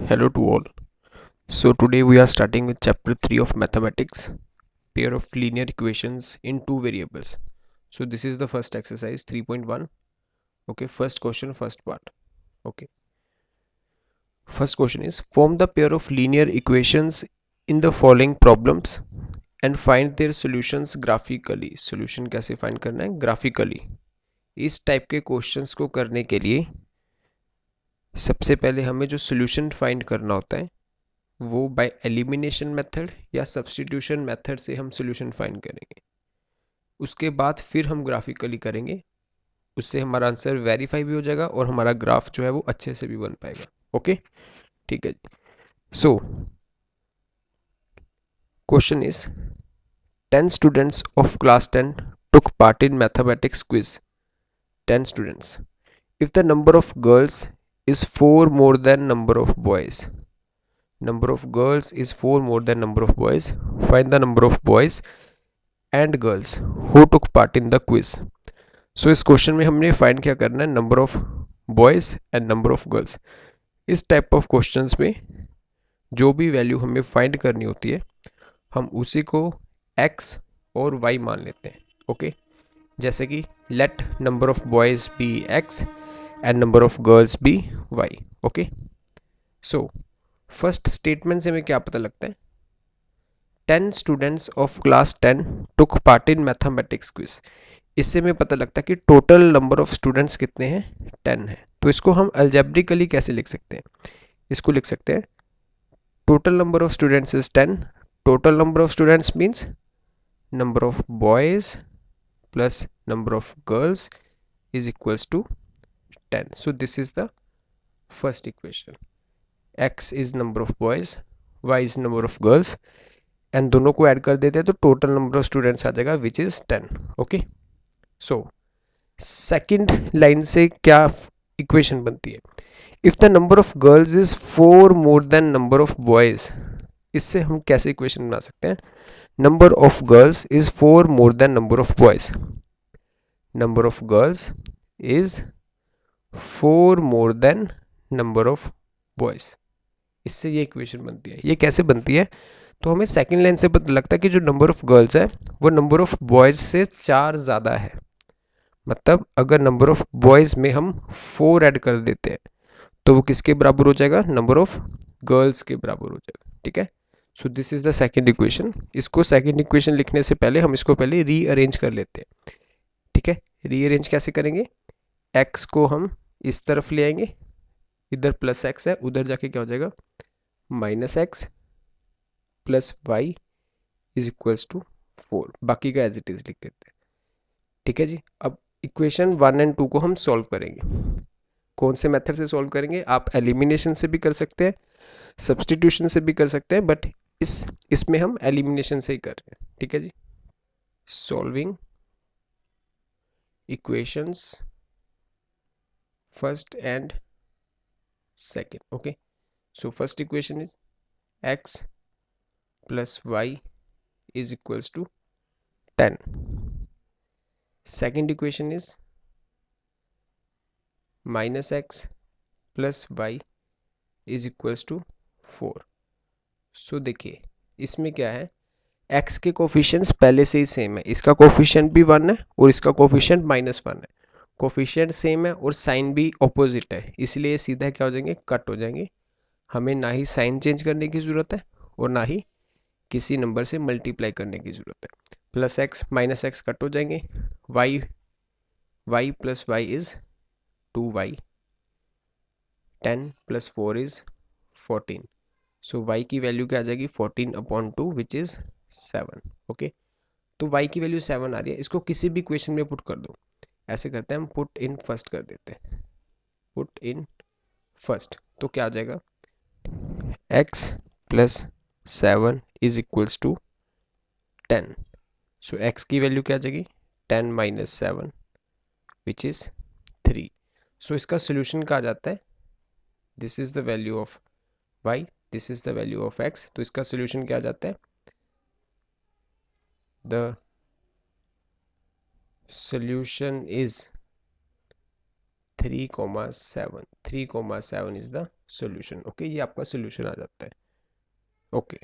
Hello to all. So today we are starting with chapter 3 of mathematics, pair of linear equations in two variables. So this is the first exercise 3.1. Okay, first question, first part. Okay. First question is form the pair of linear equations in the following problems and find their solutions graphically. Solution कैसे find करना है? Graphically. इस type के questions को करने के लिए सबसे पहले हमें जो सॉल्यूशन फाइंड करना होता है वो बाय एलिमिनेशन मेथड या सब्स्टिट्यूशन मेथड से हम सॉल्यूशन फाइंड करेंगे। उसके बाद फिर हम ग्राफिकली करेंगे, उससे हमारा आंसर वेरीफाई भी हो जाएगा और हमारा ग्राफ जो है वो अच्छे से भी बन पाएगा। ओके, ठीक है। So question is 10 students of class 10 took part in mathematics quiz. 10 students. If the number of girls is 4 more than number of boys, number of girls is 4 more than number of boys, find the number of boys and girls who took part in the quiz. So इस question में हमने find क्या करना है, number of boys and number of girls. इस type of questions में जो भी वैल्यू हमें फाइंड करनी होती है हम उसी को x और y मान लेते हैं। ओके, जैसे कि let number of boys be x and number of girls be y। Okay, so first statement से हमें क्या पता लगता है, 10 students of class 10 took part in mathematics quiz. इससे हमें पता लगता है कि टोटल नंबर ऑफ स्टूडेंट्स कितने हैं, 10 है। तो इसको हम अलजेब्रिकली कैसे लिख सकते हैं, इसको लिख सकते हैं total number of students is 10। Total number of students means number of boys plus number of girls is equals to 10। So this is the first equation. x is number of boys, y is number of girls and दोनों को add कर देते हैं तो total number of students आ जाएगा which is 10। Okay, so second line से क्या इक्वेशन बनती है, if the number of girls is 4 more then number of boys. इससे हम कैसे इक्वेशन बना सकते हैं, number of girls is 4 more then number of boys, number of girls is 4 more then number of boys. इससे ये इक्वेशन बनती है। ये कैसे बनती है, तो हमें सेकेंड लाइन से पता लगता है कि जो नंबर ऑफ गर्ल्स है वो नंबर ऑफ बॉयज से 4 ज़्यादा है। मतलब अगर नंबर ऑफ बॉयज़ में हम 4 ऐड कर देते हैं तो वो किसके बराबर हो जाएगा, नंबर ऑफ गर्ल्स के बराबर हो जाएगा। ठीक है, so this is the second equation. इसको सेकंड इक्वेशन लिखने से पहले हम इसको पहले रीअरेंज कर लेते हैं। ठीक है, रीअरेंज कैसे करेंगे, x को हम इस तरफ ले आएंगे, इधर प्लस x है, उधर जाके क्या हो जाएगा minus x plus Y is equals to 4। बाकी का एज इट इज लिख देते हैं। ठीक है जी, अब इक्वेशन 1 एंड 2 को हम सॉल्व करेंगे। कौन से मेथड से सॉल्व करेंगे, आप एलिमिनेशन से भी कर सकते हैं, सब्स्टिट्यूशन से भी कर सकते हैं, बट इसमें हम एलिमिनेशन से ही कर रहे हैं। ठीक है जी, solving equations first and second. Okay, so first equation is x plus Y is equals to 10। Second equation is minus x plus Y is equals to 4। So देखिए इसमें क्या है, x के कोफिशिएंट्स पहले से ही सेम है, इसका कोफिशिएंट भी 1 है और इसका कोफिशिएंट -1 है। कोफिशिएंट सेम है और साइन भी ऑपोजिट है, इसलिए सीधा क्या हो जाएंगे, कट हो जाएंगे। हमें ना ही साइन चेंज करने की ज़रूरत है और ना ही किसी नंबर से मल्टीप्लाई करने की ज़रूरत है। Plus x minus x cut हो जाएंगे, y plus y is 2y, 10 plus 4 is 14। So y की वैल्यू क्या आ जाएगी, 14/2 विच इज़ 7। ओके, तो y की वैल्यू 7 आ रही है, इसको किसी भी इक्वेशन में पुट कर दो। ऐसे करते हैं हम, पुट इन फर्स्ट कर देते हैं, पुट इन फर्स्ट। तो क्या आ जाएगा, x plus 7 is equals to 10। So x की वैल्यू क्या आ जाएगी, 10 माइनस 7 विच इज़ 3। सो इसका सोल्यूशन कहा जाता है, this is the value of y, this is the value of x। तो इसका सोल्यूशन क्या आ जाता है, the solution is 3,7 3,7 is the solution. Okay, ये आपका सोल्यूशन आ जाता है। Okay,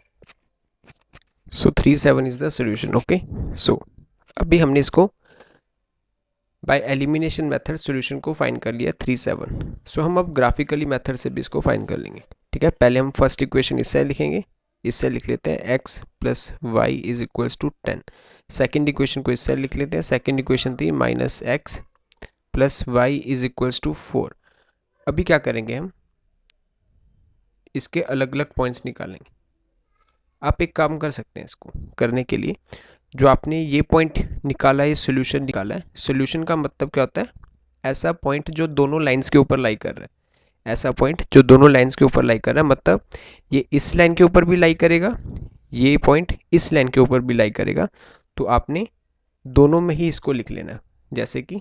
so 3,7 is the solution. Okay, so अभी हमने इसको बाय एलिमिनेशन मेथड सॉल्यूशन को फाइंड कर लिया 3,7। सो हम अब ग्राफिकली मेथड से भी इसको फाइंड कर लेंगे। ठीक है, पहले हम फर्स्ट इक्वेशन इससे लिखेंगे, इससे लिख लेते हैं x plus Y is equals to 10। Second equation को इससे लिख लेते हैं, सेकेंड इक्वेशन थी minus x plus Y is equals to 4। अभी क्या करेंगे, हम इसके अलग अलग पॉइंट्स निकालेंगे। आप एक काम कर सकते हैं, इसको करने के लिए जो आपने ये पॉइंट निकाला है, सोल्यूशन निकाला है, सोल्यूशन का मतलब क्या होता है, ऐसा पॉइंट जो दोनों लाइंस के ऊपर लाई कर रहा है, ऐसा पॉइंट जो दोनों लाइंस के ऊपर लाई कर रहा है, मतलब ये इस लाइन के ऊपर भी लाई करेगा, ये पॉइंट इस लाइन के ऊपर भी लाई करेगा। तो आपने दोनों में ही इसको लिख लेना, जैसे कि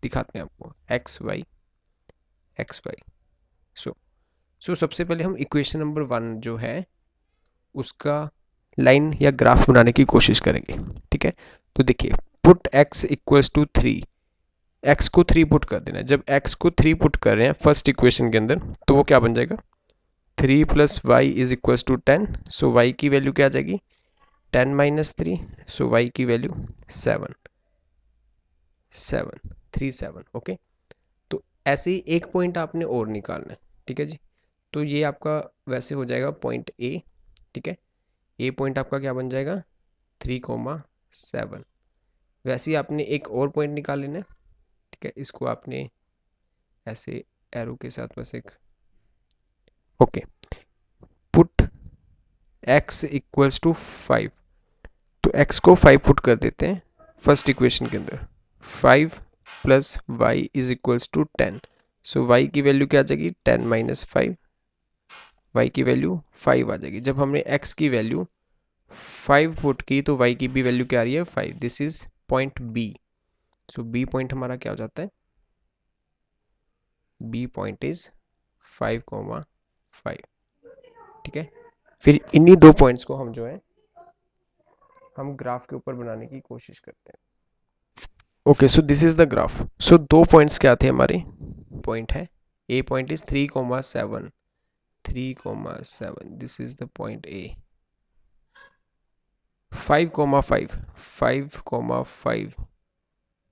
दिखाते हैं आपको एक्स वाई एक्स वाई। सो सबसे पहले हम इक्वेशन नंबर 1 जो है उसका लाइन या ग्राफ बनाने की कोशिश करेंगे। ठीक है, तो देखिए, put x equals to 3, x को 3 पुट कर देना है। जब x को 3 पुट कर रहे हैं फर्स्ट इक्वेशन के अंदर, तो वो क्या बन जाएगा, 3 plus Y is equals to 10। So y की वैल्यू क्या आ जाएगी, 10 माइनस 3, सो y की वैल्यू 7 7 3 7। ओके, तो ऐसे ही एक पॉइंट आपने और निकालना है। ठीक है जी, तो ये आपका वैसे हो जाएगा पॉइंट ए। ठीक है, ए पॉइंट आपका क्या बन जाएगा, 3,7। वैसे ही आपने एक और पॉइंट निकाल लेना है। ठीक है, इसको आपने ऐसे एरो के साथ बस एक, okay, put x equals to 5। तो x को 5 पुट कर देते हैं फर्स्ट इक्वेशन के अंदर, 5 plus Y is equals to 10। So y की वैल्यू क्या आ जाएगी, 10 माइनस 5, y की वैल्यू 5 आ जाएगी। जब हमने x की वैल्यू 5 पुट की तो y की भी वैल्यू क्या आ रही है, 5। This is point b। So b point हमारा क्या हो जाता है, b पॉइंट इज 5,5। ठीक है, फिर इन्हीं दो पॉइंट्स को हम जो है हम ग्राफ के ऊपर बनाने की कोशिश करते हैं। Okay, so this is the graph. So दो पॉइंट्स क्या थे हमारे, पॉइंट है A point is 3,7 3,7, this is the point A. 5,5 5,5,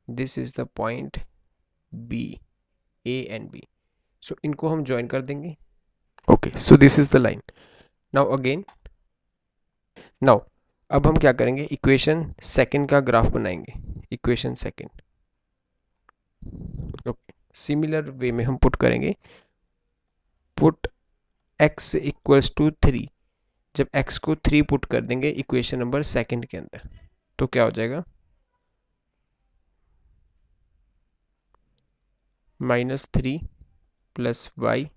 this is the point B, A and B. So इनको हम ज्वाइन कर देंगे। Okay, so this is the line. Now again, now अब हम क्या करेंगे, इक्वेशन सेकंड का ग्राफ बनाएंगे। Equation second, okay, similar way में हम पुट करेंगे, पुट x इक्वल्स टू 3। जब x को 3 पुट कर देंगे इक्वेशन नंबर सेकंड के अंदर, तो क्या हो जाएगा, -3 plus Y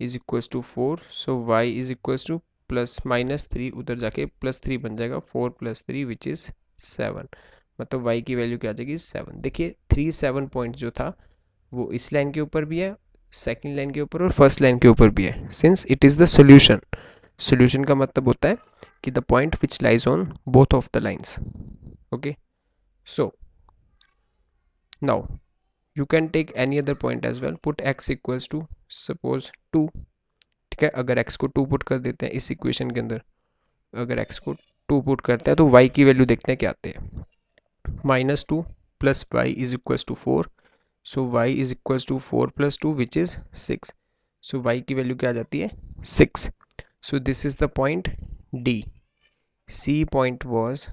is equals to 4। So y is equals to plus -3, उधर जाके +3 बन जाएगा, 4 + 3 विच इज 7। मतलब y की वैल्यू क्या आ जाएगी, 7। देखिए 3,7 पॉइंट जो था वो इस लाइन के ऊपर भी है, सेकंड लाइन के ऊपर और फर्स्ट लाइन के ऊपर भी है। Since it is the solution, solution का मतलब होता है कि the point which lies on both of the lines. Okay, so now you can take any other point as well, put x equals to suppose 2। ठीक है, अगर x को 2 put कर देते हैं इस इक्वेशन के अंदर, अगर x को 2 पुट करते हैं तो y की वैल्यू देखते हैं क्या आते हैं, -2 plus Y is equals to 4। So y is equals to 4 + 2 which is 6। So y की वैल्यू क्या आ जाती है, 6। So this is the point D। C point was,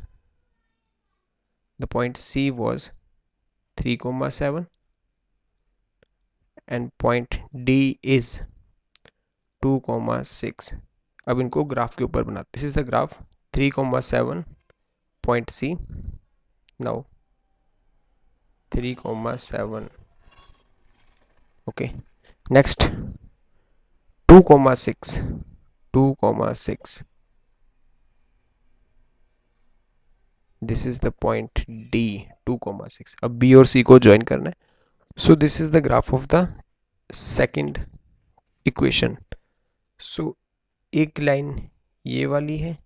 the point C was 3,7 and point D is 2,6। अब इनको graph के ऊपर बनाते, this is the graph 3,7 point C, now 3,7। Okay, next 2,6 2,6, this is the point D 2,6। अब B और C को join करना है। So this is the graph of the second equation. So एक लाइन ये वाली है,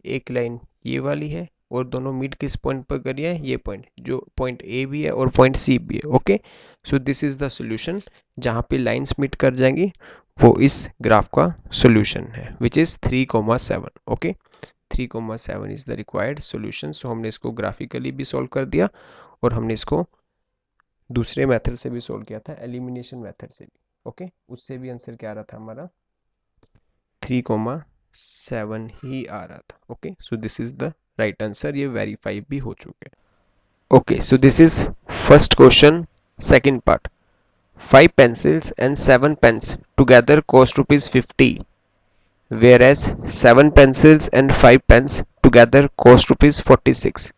एक लाइन ये वाली है और दोनों मीट किस पॉइंट पर करिए, ये पॉइंट जो पॉइंट ए भी है और पॉइंट सी भी है। Okay, so this is the solution, जहाँ पे लाइंस मीट कर जाएंगी वो इस ग्राफ का सॉल्यूशन है, which is 3,7। Okay, 3,7 is the required solution. So हमने इसको ग्राफिकली भी सॉल्व कर दिया और हमने इसको दूसरे मेथड से भी सॉल्व किया था, एलिमिनेशन मेथड से भी। ओके, उससे भी आंसर क्या आ रहा था हमारा, 3,7 ही आ रहा था। Okay, so this is the right answer, ये वेरीफाई भी हो चुके हैं। Okay, so this is first question, second part. 5 pencils and 7 pens together cost rupees 50, whereas 7 pencils and 5 pens together cost rupees 46.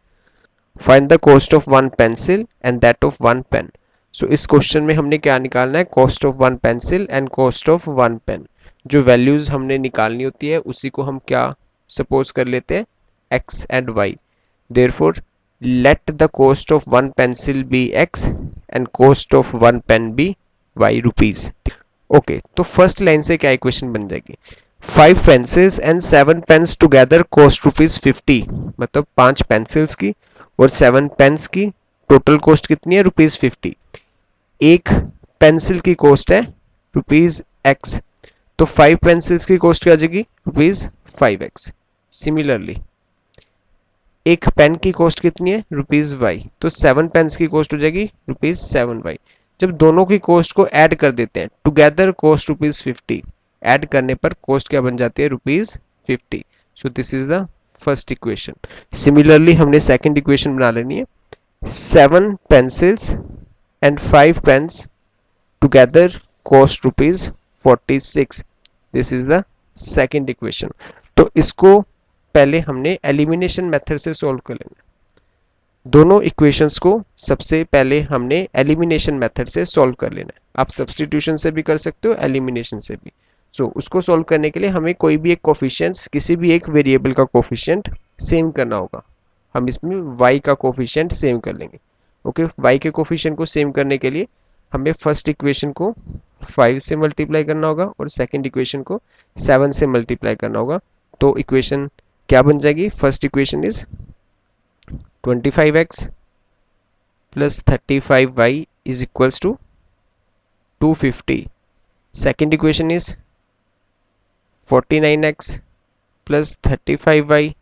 Find the cost of one pencil and that of one pen. So इस question में हमने क्या निकालना है, cost of one pencil and cost of one pen. जो values हमने निकालनी होती है उसी को हम क्या सपोज कर लेते हैं, x and y। Therefore let the cost of one pencil be x and cost of one pen be y rupees. Okay, तो फर्स्ट लाइन से क्या इक्वेशन बन जाएगी, 5 pencils and 7 pens together cost rupees 50, मतलब 5 pencils की और 7 pens की total cost कितनी है, रुपीज 50। एक पेंसिल की कॉस्ट है रुपीज एक्स, तो 5 पेंसिल्स की कॉस्ट क्या आ जाएगी, रुपीज 5x। सिमिलरली एक पेन की कॉस्ट कितनी है, रुपीज वाई, तो 7 पेन्स की कॉस्ट हो जाएगी रुपीज 7y। जब दोनों की कॉस्ट को ऐड कर देते हैं, टुगेदर कॉस्ट रुपीज 50, ऐड करने पर कॉस्ट क्या बन जाती है, rupees 50। So this is the first equation. Similarly हमने सेकंड इक्वेशन बना लेनी है, 7 pencils and 5 pens together cost rupees 46। This is the second equation. तो इसको पहले हमने एलिमिनेशन मेथड से सॉल्व कर लेना। दोनों इक्वेशंस को सबसे पहले हमने एलिमिनेशन मेथड से सॉल्व कर लेना है। आप सब्स्टिट्यूशन से भी कर सकते हो, एलिमिनेशन से भी। सो उसको सॉल्व करने के लिए हमें कोई भी एक कोफिशिएंट, किसी भी एक वेरिएबल का कोफिशिएंट सेम करना होगा। हम इसमें y का कोफिशिएंट सेम कर लेंगे। ओके, y के कोफिशिएंट को सेम करने के लिए हमें फर्स्ट इक्वेशन को 5 से मल्टीप्लाई करना होगा और सेकंड इक्वेशन को 7 से मल्टीप्लाई करना होगा। तो इक्वेशन क्या बन जाएगी, first equation is 25x plus 35y is equals to 250. Second equation is 49x plus 35y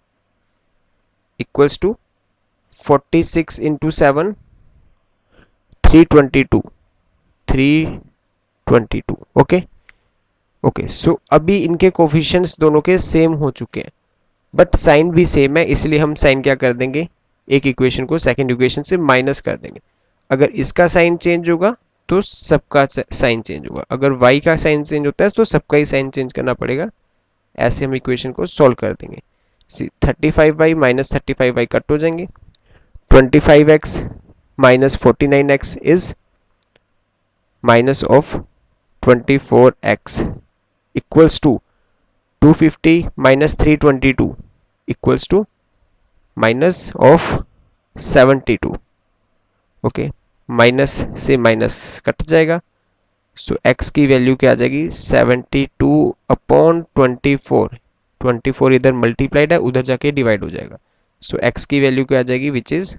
equals to 46 into 7, 322, 322। Okay okay, so अभी इनके कोफिशिएंट्स दोनों के सेम हो चुके हैं, बट साइन भी सेम है, इसलिए हम साइन क्या कर देंगे, एक इक्वेशन को सेकंड इक्वेशन से माइनस कर देंगे। अगर इसका साइन चेंज होगा तो सबका साइन चेंज होगा, अगर y का साइन चेंज होता है तो सबका ही साइन चेंज करना पड़ेगा। ऐसे हम इक्वेशन को सॉल्व कर देंगे। 35y माइनस 35y कट हो जाएंगे, 25x minus 49x is minus of 24x equals to 250 minus 322 equals to minus of 72। Okay, minus से माइनस कट जाएगा, सो x की वैल्यू क्या आ जाएगी, 72/24। 24 इधर मल्टीप्लाइड है, उधर जाके डिवाइड हो जाएगा। सो x की वैल्यू क्या आ जाएगी, विच इज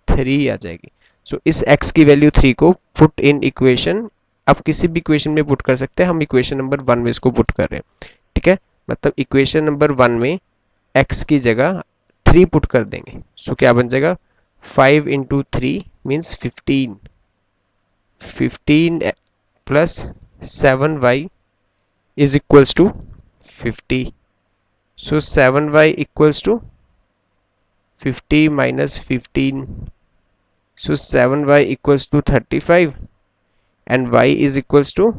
3 आ जाएगी। सो इस x की वैल्यू 3 को पुट इन इक्वेशन, आप किसी भी इक्वेशन में पुट कर सकते हैं, हम इक्वेशन नंबर 1 में इसको पुट कर रहे हैं। ठीक है, मतलब इक्वेशन नंबर 1 में x की जगह 3 पुट कर देंगे। सो क्या बन जाएगा, 5 into 3 means 15, 15 plus 7y is equals to 50. So 7y equals to 50 minus 15. So 7y equals to 35 and y is equals to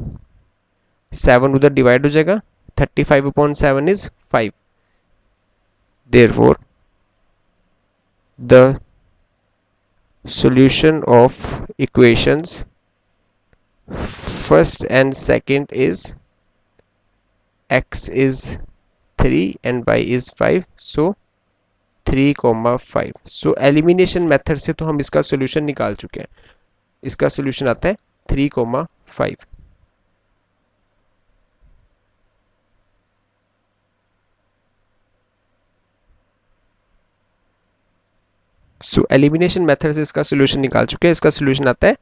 7 उधर डिवाइड हो जाएगा, 35/7 is 5. Therefore the solution of equations first and second is x is 3 and y is 5. So 3,5। So elimination method से तो हम इसका solution निकाल चुके हैं। इसका सोल्यूशन आता है 3,5। सो एलिमिनेशन मेथड से इसका सोल्यूशन निकाल चुके हैं। इसका सोल्यूशन आता है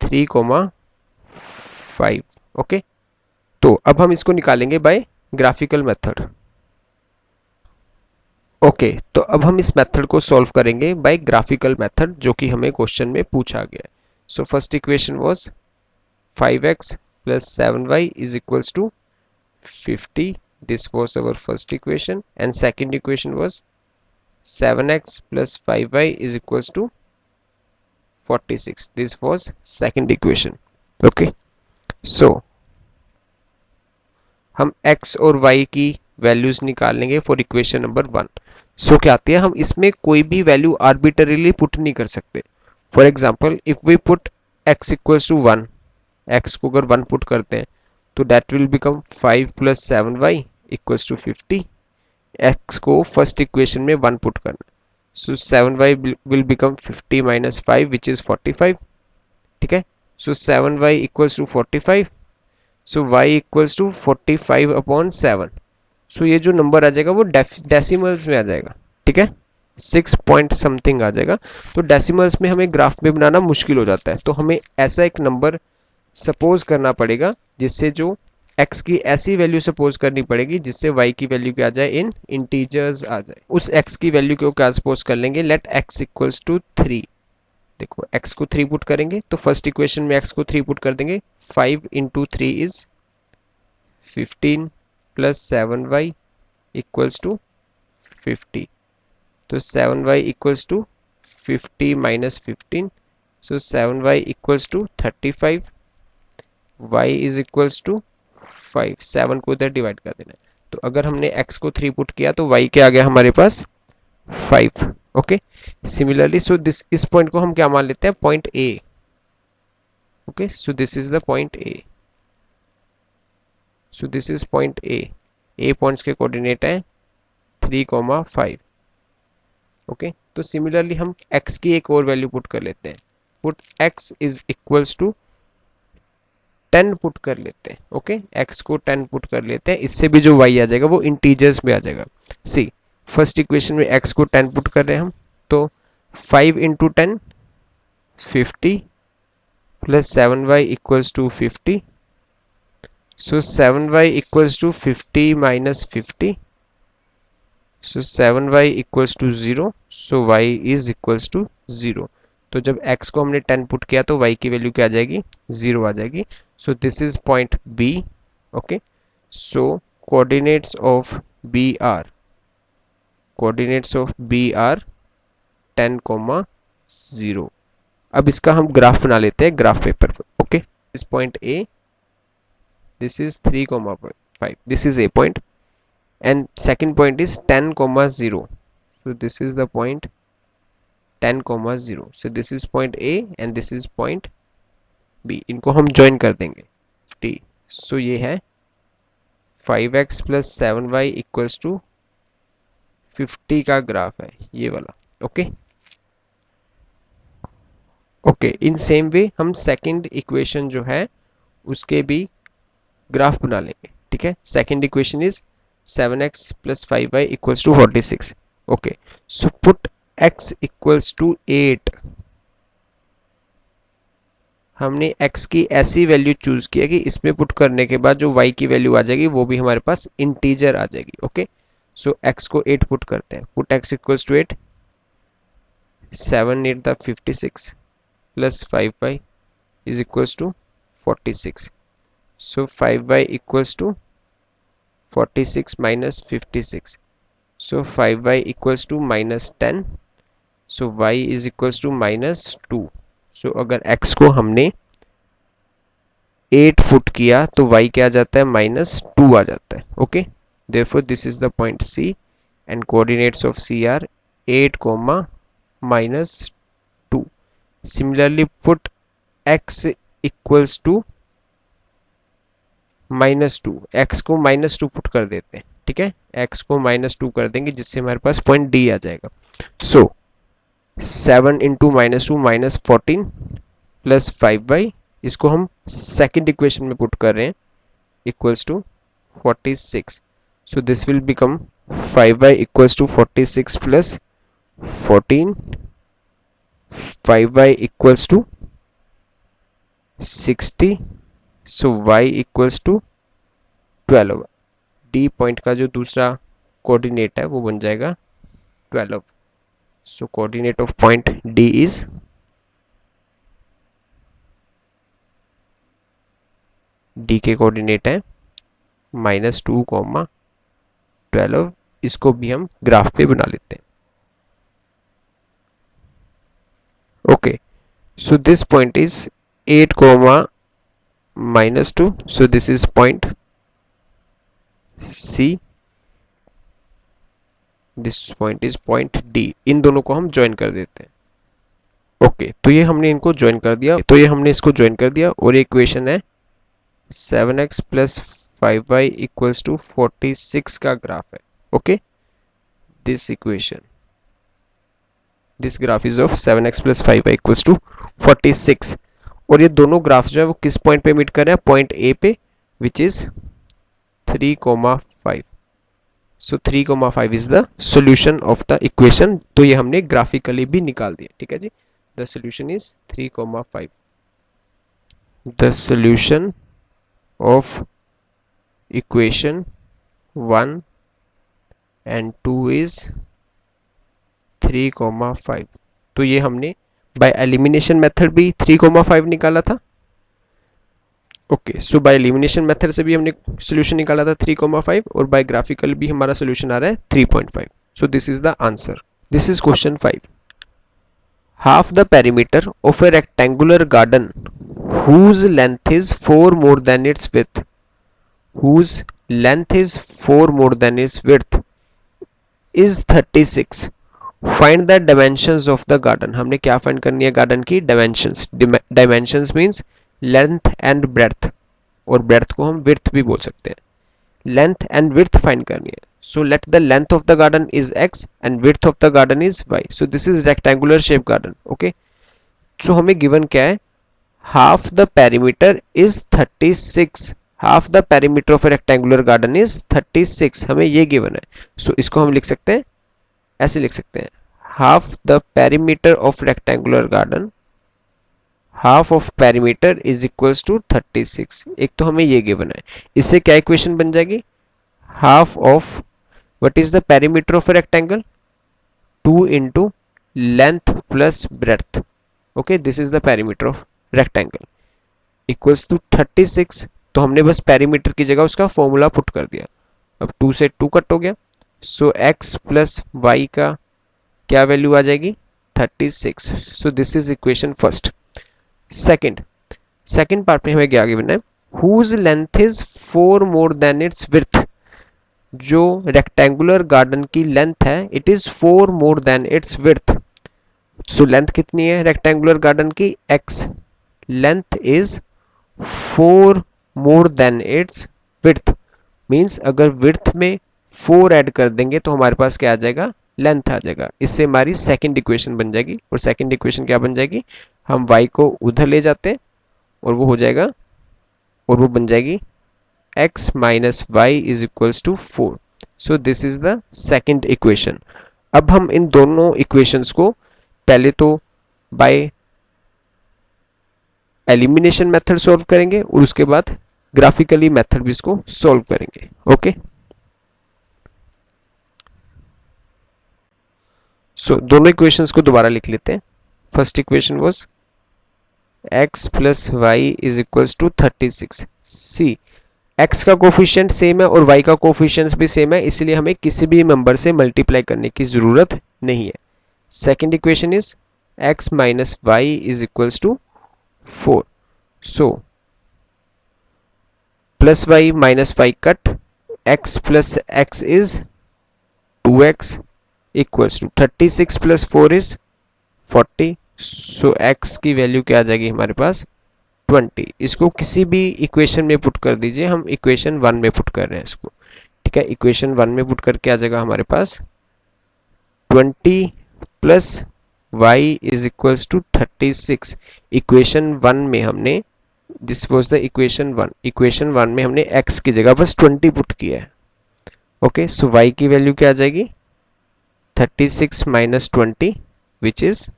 3,5। ओके, तो अब हम इसको निकालेंगे बाय ग्राफिकल मेथड। ओके, तो अब हम इस मेथड को सॉल्व करेंगे बाय ग्राफिकल मेथड, जो कि हमें क्वेश्चन में पूछा गया है। सो first equation was 5x plus 7y is equals to 50. This was our first equation, and second equation was 7x plus 5y is equals to 46. This was second equation. Okay, so हम x और y की values निकाल लेंगे for equation number 1। सो क्या आती है, हम इसमें कोई भी वैल्यू आर्बिटरीली पुट नहीं कर सकते। For example if we put x equals to 1, x को अगर 1 पुट करते हैं तो that will become 5 plus 7y equals to 50। x को फर्स्ट इक्वेशन में 1 पुट करना, so 7y will become 50 minus 5 which is 45। ठीक है, सो 7y equals to 45, so y equals to 45 upon 7। So ये जो नंबर आ जाएगा वो डेसिमल्स में आ जाएगा। ठीक है, 6 पॉइंट समथिंग आ जाएगा। तो डेसिमल्स में हमें ग्राफ में बनाना मुश्किल हो जाता है, तो हमें ऐसा एक नंबर सपोज करना पड़ेगा जिससे जो x की ऐसी वैल्यू सपोज करनी पड़ेगी जिससे y की वैल्यू क्या आ जाए, इन इंटीजर्स आ जाए। उस x की वैल्यू को क्या सपोज कर लेंगे, लेट x इक्वल्स टू 3। देखो x को 3 पुट करेंगे तो फर्स्ट इक्वेशन में x को 3 पुट कर देंगे, 5 into 3 is 15 plus 7y equals to 50। तो 7y equals to 50 minus 15, so 7y equals to 35, y is equals to 5। 7 को इधर डिवाइड कर देना है, तो अगर हमने x को 3 पुट किया तो y क्या आ गया हमारे पास 5। ओके, सिमिलरली सो दिस इस पॉइंट को हम क्या मान लेते हैं, point a। Okay, so this is the point a, so this is point a points के कोऑर्डिनेट है 3,5। ओके, तो सिमिलरली हम x की एक और वैल्यू पुट कर लेते हैं, put x is equals to 10 put कर लेते हैं। ओके, x को 10 पुट कर लेते हैं, इससे भी जो y आ जाएगा वो इंटीजर्स में आ जाएगा। सी, फर्स्ट इक्वेशन में x को 10 पुट कर रहे हैं हम, तो 5 into 10 50 plus 7y equals to 50, so 7y equals to 50 minus 50, so 7y equals to 0, so y is equals to 0। तो जब x को हमने 10 पुट किया तो y की वैल्यू क्या आ जाएगी, 0 आ जाएगी। So this is point b। Okay, so coordinates of b are, coordinates of b are 10, 0। अब इसका हम ग्राफ बना लेते हैं ग्राफ पेपर पर। Okay, this point a, this is 3,5, this is a point, and second point is 10, 0. So this is the point 10, 0. So this is point A and this is point B. इनको हम join कर देंगे t। So ये है 5x plus 7y equals to 50 का graph है ये वाला। Okay okay, in same way हम सेकंड इक्वेशन जो है उसके भी ग्राफ बना लेंगे। ठीक है, second equation is 7x plus 5y equals to 46। okay, so put x equals to 8। हमने x की ऐसी वैल्यू चूज किया कि इसमें पुट करने के बाद जो y की वैल्यू आ जाएगी वो भी हमारे पास इंटीजर आ जाएगी। ओके, सो x को 8 पुट करते हैं, put x equals to 8, 7 8 the 56 plus 5y is equals to 46, सो 5y equals to 46 minus 56, so 5y equals to minus 10, so y is equals to minus 2। so अगर x को हमने 8 put किया तो y क्या आ जाता है, माइनस 2 आ जाता है। Okay, therefore this is the point C and coordinates of C are 8, minus 2। similarly put x equals to -2, x को -2 पुट कर देते हैं। ठीक है, x को -2 कर देंगे जिससे हमारे पास पॉइंट D आ जाएगा। सो 7 इंटू -2 -14 प्लस 5y, इसको हम सेकेंड इक्वेशन में पुट कर रहे हैं, equals to 46। So this will become 5y equals to 46 plus 14 5y equals to 60, so y equals to 12। D point का जो दूसरा कोऑर्डिनेट है वो बन जाएगा 12। So coordinate of point D is D के कोऑर्डिनेट है -2, 12। इसको भी हम ग्राफ पे बना लेते हैं। Okay, so this point is 8 comma -2, so this is point C, this point is point D। इन दोनों को हम ज्वाइन कर देते हैं। ओके, तो ये हमने इनको ज्वाइन कर दिया, तो ये हमने इसको ज्वाइन कर दिया और ये इक्वेशन है 7x plus 5y equals to 46 का ग्राफ है। Okay, this equation, this graph is of 7x plus 5y equals to 46। और ये दोनों ग्राफ जो है वो किस पॉइंट पे मीट कर रहे हैं? पॉइंट ए पे, which is 3,5। So 3,5 is the solution of the equation. तो ये हमने ग्राफिकली भी निकाल दिया। ठीक है जी, the solution is 3,5। The solution of equation 1 and 2 is 3,5। तो ये हमने बाय एलिमिनेशन मेथड भी 3,5 निकाला था। ओके, सो बाय एलिमिनेशन मेथड से भी हमने सोल्यूशन निकाला था 3,5 और बाय ग्राफिकल भी हमारा सोल्यूशन आ रहा है 3.5। सो this is the answer. This is question 5। Half the perimeter of a rectangular garden whose length is 4 more than its width, whose length is 4 more than its width is 36। Find the dimensions of the garden. हमने क्या find करनी है? Garden की dimensions. Dimensions means length and breadth, और breadth को हम width भी बोल सकते हैं। लेंथ एंड विड्थ फाइंड करनी है। So let the length of the garden is x and width of the garden is y। So this is rectangular shape garden. Okay, so हमें गिवन क्या है? Half the perimeter is 36। Half the perimeter of a rectangular garden is 36, हमें ये given है। सो इसको हम लिख सकते हैं, ऐसे लिख सकते हैं, half the perimeter of rectangular garden, half of perimeter is equals to 36। एक तो हमें ये गिवन है, इससे क्या इक्वेशन बन जाएगी? Half of what is the perimeter of a rectangle? 2 into length plus breadth. Okay, this is the perimeter of rectangle equals to 36। तो हमने बस पेरीमीटर की जगह उसका फॉर्मूला पुट कर दिया। अब 2 से 2 कट हो गया। सो x प्लस वाई का क्या वैल्यू आ जाएगी? 36। So this is equation first. Second part में हमें क्या गिवन है? Whose length is 4 more than its width. जो रेक्टेंगुलर गार्डन की लेंथ है, it is 4 more than its width. So length कितनी है रेक्टेंगुलर गार्डन की? x। Length is 4 more than its width, means अगर विड्थ में 4 ऐड कर देंगे तो हमारे पास क्या आ जाएगा? लेंथ आ जाएगा। इससे हमारी सेकंड इक्वेशन बन जाएगी। और सेकंड इक्वेशन क्या बन जाएगी? हम y को उधर ले जाते हैं और वो हो जाएगा, और वो बन जाएगी x minus y is equals to 4। So this is the second equation. अब हम इन दोनों इक्वेशंस को पहले तो बाय एलिमिनेशन मेथड सॉल्व करेंगे और उसके बाद ग्राफिकली मेथड भी इसको सॉल्व करेंगे। ओके, सो दोनों इक्वेशंस को दोबारा लिख लेते हैं। First equation was x plus Y is equals to 36। See, x का कोफिशिएंट सेम है और y का कोफिशिएंट भी सेम है, इसलिए हमें किसी भी नंबर से मल्टीप्लाई करने की जरूरत नहीं है। Second equation is x minus y is equals to 4। So plus y minus y cut, x plus x is 2x equals to 36 plus 4 is 40। So x की वैल्यू क्या आ जाएगी हमारे पास? 20। इसको किसी भी इक्वेशन में पुट कर दीजिए, हम इक्वेशन 1 में पुट कर रहे हैं इसको। ठीक है, इक्वेशन 1 में पुट करके आ जाएगा हमारे पास 20 plus y is equals to 36। Equation 1 में हमने, this was the equation 1, equation 1 में हमने x की जगह बस 20 पुट किया है। ओके, सो y की वैल्यू क्या आ जाएगी? 36 minus 20 which is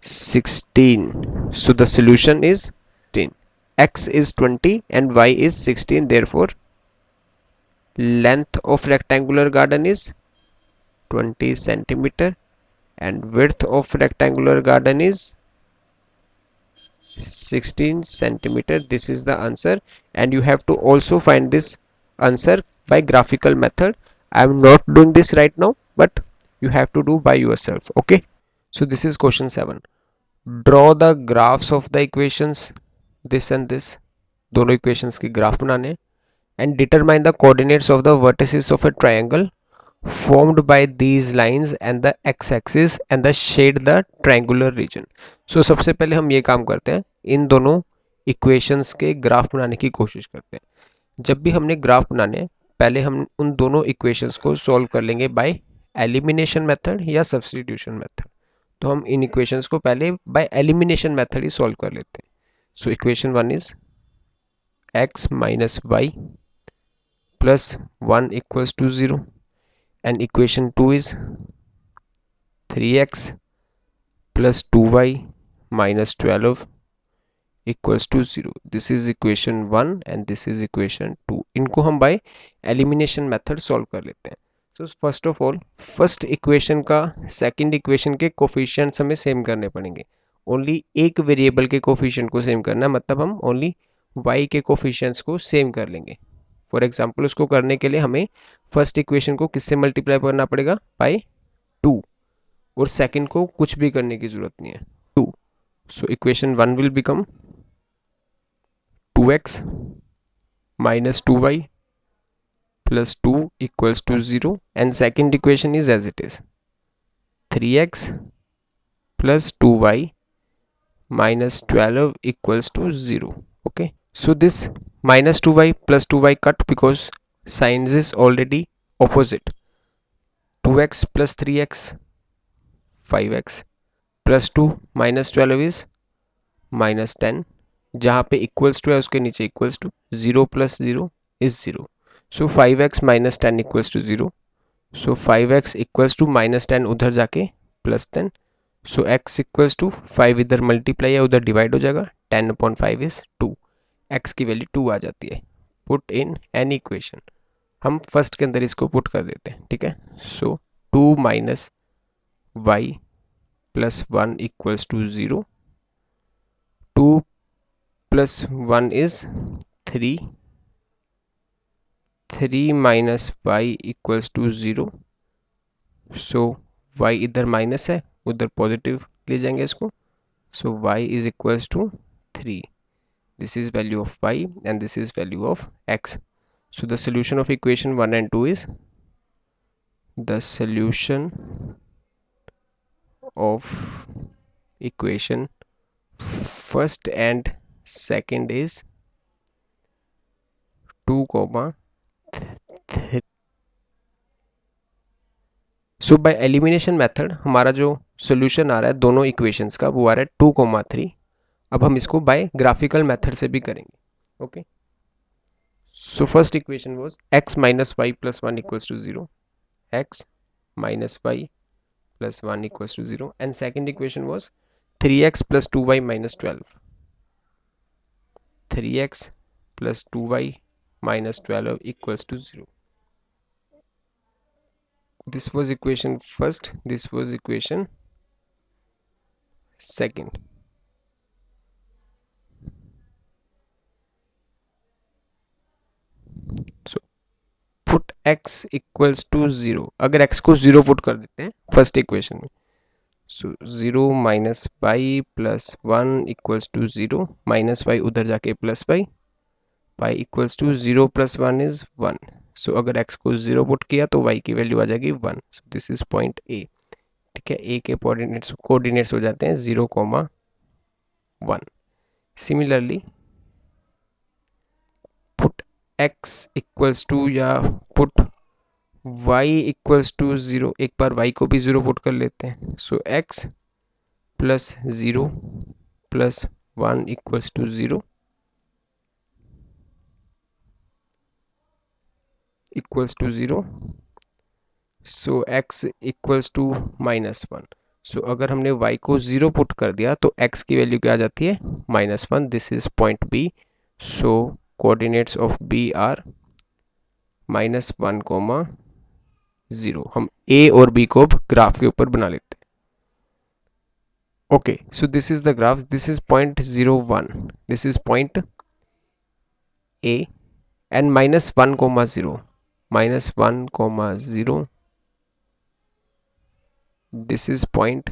16. So the solution is 16. X is 20 and Y is 16. Therefore, length of rectangular garden is 20 centimeter and width of rectangular garden is 16 centimeter. This is the answer, and you have to also find this answer by graphical method. I am not doing this right now, but you have to do by yourself. Okay, so this is question 7. Draw the graphs of the equations this and this. दोनों equations की graph बनाने and determine the coordinates of the vertices of a triangle formed by these lines and the x-axis and the shade the triangular region. So सबसे पहले हम ये काम करते हैं, इन दोनों इक्वेशंस के ग्राफ बनाने की कोशिश करते हैं. जब भी हमने ग्राफ बनाने हैं, पहले हम उन दोनों इक्वेशंस को सॉल्व कर लेंगे बाय एलिमिनेशन मेथड या सब्स्टिट्यूशन मेथड. तो हम इन इक्वेशंस को पहले बाय एलिमिनेशन मेथड ही सॉल्व कर लेते हैं. So equation 1 is x minus y plus 1 equals to 0, and equation 2 is 3x plus 2y minus 12 equals to 0. This is equation 1 and this is equation 2. इनको हम by elimination method solve कर लेते हैं. So first of all, first equation का second equation के coefficients हमें same करने पड़ेंगे. Only एक variable के coefficient को same करना, मतलब हम only y के coefficients को same कर लेंगे. फॉर एग्जाम्पल उसको करने के लिए हमें फर्स्ट इक्वेशन को किससे मल्टीप्लाई करना पड़ेगा, बाय 2, और सेकंड को कुछ भी करने की जरूरत नहीं है, 2. So equation 1 will become 2x minus 2y plus 2 equals to 0, and second equation is as it is 3x plus 2y minus 12 equals to 0. Okay, so this minus 2y plus 2y cut because signs is already opposite. 2x plus 3x 5x plus 2 minus 12 is minus 10. जहाँ पे equals to है उसके नीचे equals to 0 plus 0 is 0. So 5x minus 10 equals to 0. So 5x equals to minus 10 उधर जाके plus 10. So x equals to 5 इधर multiply है उधर divide हो जाएगा, 10 upon 5 is 2. x की वैल्यू 2 आ जाती है. Put in an equation. हम फर्स्ट के अंदर इसको पुट कर देते हैं, ठीक है. So 2 minus y plus 1 equals to 0. 2 plus 1 is 3. 3 minus y equals to 0. So y इधर माइनस है उधर पॉजिटिव ले जाएंगे इसको. So y is equals to 3. This is value of y and this is value of x. So the solution of equation 1 and 2 is the solution of equation first and second is 2, 3. So bye elimination method हमारा जो solution आ रहा है दोनों equations का वो आ रहा है 2, 3. अब हम इसको बाय ग्राफिकल मेथड से भी करेंगे. Okay, so first equation was x minus y plus 1 equals to 0. x minus y plus 1 equals to 0, and second equation was 3x plus 2y minus 12. 3x plus 2y minus 12 equals to 0. This was equation first, this was equation second. So put x equals to 0. अगर x को 0 put कर देते हैं first equation में, so 0 minus y plus 1 equals to 0, minus y उधर जाके plus y, y equals to 0 plus 1 is 1. So अगर x को 0 पुट किया तो y की वैल्यू आ जाएगी 1. सो दिस इज पॉइंट ए. ठीक है, ए के कोऑर्डिनेट्स हो जाते हैं 0, 1. Similarly put x equals to या पुट y इक्वल्स टू 0. एक बार y को भी 0 पुट कर लेते हैं. So x plus 0 plus 1 equals to 0 equals to 0. So x equals to minus 1. So अगर हमने y को 0 पुट कर दिया तो x की वैल्यू क्या आ जाती है -1. This is point B. So coordinates of B are -1, 0. हम A और B को अब ग्राफ के ऊपर बना लेते हैं. Okay, so this is the graph. This is point 0, 1. This is point A and -1, 0. -1, 0. This is point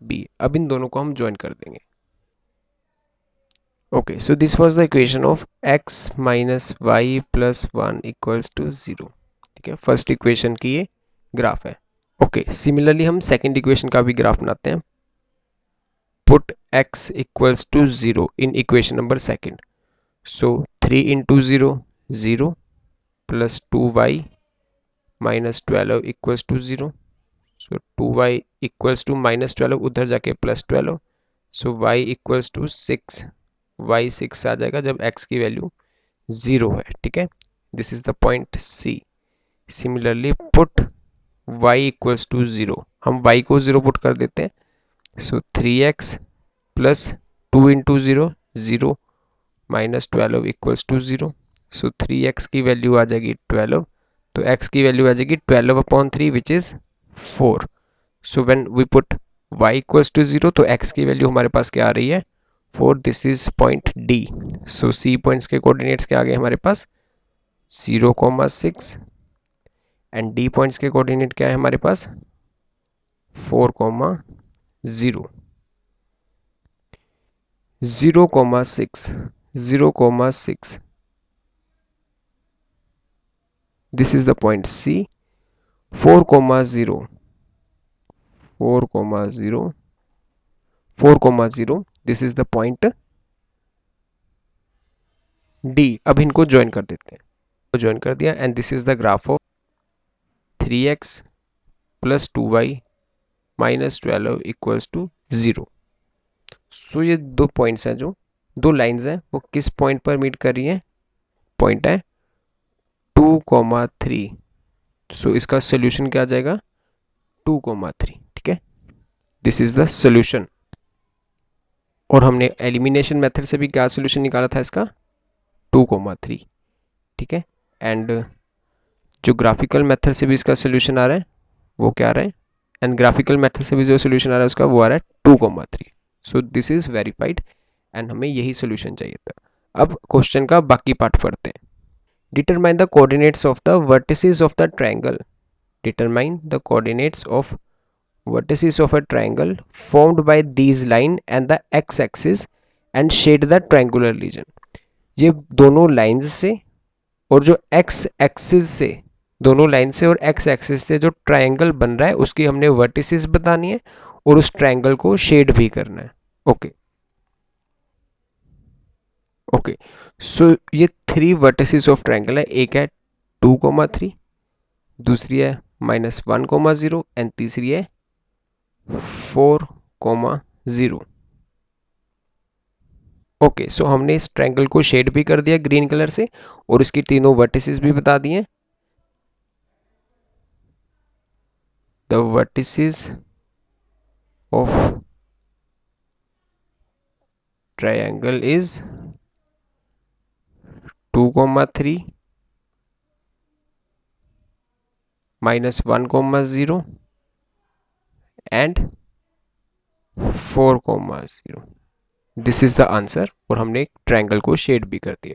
B. अब इन दोनों को हम ज्वाइन कर देंगे. Okay, so this was the equation of x minus y plus 1 equals to 0. ठीक है, first equation की ये ग्राफ है. ओके, सिमिलरली हम सेकंड इक्वेशन का भी ग्राफ बनाते हैं. Put x equals to 0 in equation number second. So 3 into 0, 0 plus 2y minus 12 equals to 0. So 2y equals to -12, उधर जाके +12. So y equals to 6. y 6 आ जाएगा जब x की वैल्यू 0 है. ठीक है, this is the point C. Similarly put y equals to 0. हम y को 0 पुट कर देते हैं. So 3x plus 2 into 0, 0 -12 equals to 0. So 3x की वैल्यू आ जाएगी 12. तो x की वैल्यू आ जाएगी 12/3 which is 4. So when we put y equals to 0 तो x की वैल्यू हमारे पास क्या आ रही है 4. This is point D. So C points के कोऑर्डिनेट्स क्या आ गए हमारे पास 0,6 एंड D पॉइंट्स के कोऑर्डिनेट क्या है हमारे पास 4,0. 0,6, 0,6. This is the point C. 4,0, 4,0, 4,0. This is the point D. अब इनको ज्वाइन कर देते हैं. तो ज्वाइन कर दिया and this is the graph of 3x plus 2y minus 12 equals to 0. So ये दो पॉइंट्स हैं, जो दो लाइंस हैं, वो किस पॉइंट पर मीट कर रही हैं. पॉइंट है 2,3. सो इसका सोल्यूशन क्या आ जाएगा 2,3. ठीक है, दिस इज द सोल्यूशन. और हमने एलिमिनेशन मेथड से भी क्या सोल्यूशन निकाला था इसका 2,3. ठीक है, एंड जो ग्राफिकल मेथड से भी इसका सोल्यूशन आ रहा है वो क्या आ रहा है, एंड ग्राफिकल मेथड से भी जो सोल्यूशन आ रहा है उसका वो आ रहा है 2,3. सो दिस इज वेरीफाइड एंड हमें यही सोल्यूशन चाहिए था. अब क्वेश्चन का बाकी पार्ट पढ़ते हैं. Determine the coordinates of the vertices of the triangle. Determine the coordinates of vertices of a triangle formed by these line and the x-axis and shade the triangular region. ये दोनों lines से और जो x axis से, दोनों line से और x axis से जो ट्रायंगल बन रहा है उसकी हमने वर्टिसेस बतानी है और उस ट्रायंगल को शेड भी करना है. ओके ओके, सो ये 3 वर्टिसेस ऑफ ट्रायंगल है. एक है 2,3, दूसरी है -1,0 एंड तीसरी है 4,0. ओके, सो हमने इस ट्रायंगल को शेड भी कर दिया ग्रीन कलर से और इसकी तीनों वर्टिसेस भी बता दिए. The vertices of triangle is 2,3, -1,0 and 4,0. This is the answer. और हमने एक ट्रायंगल को शेड भी कर दिया.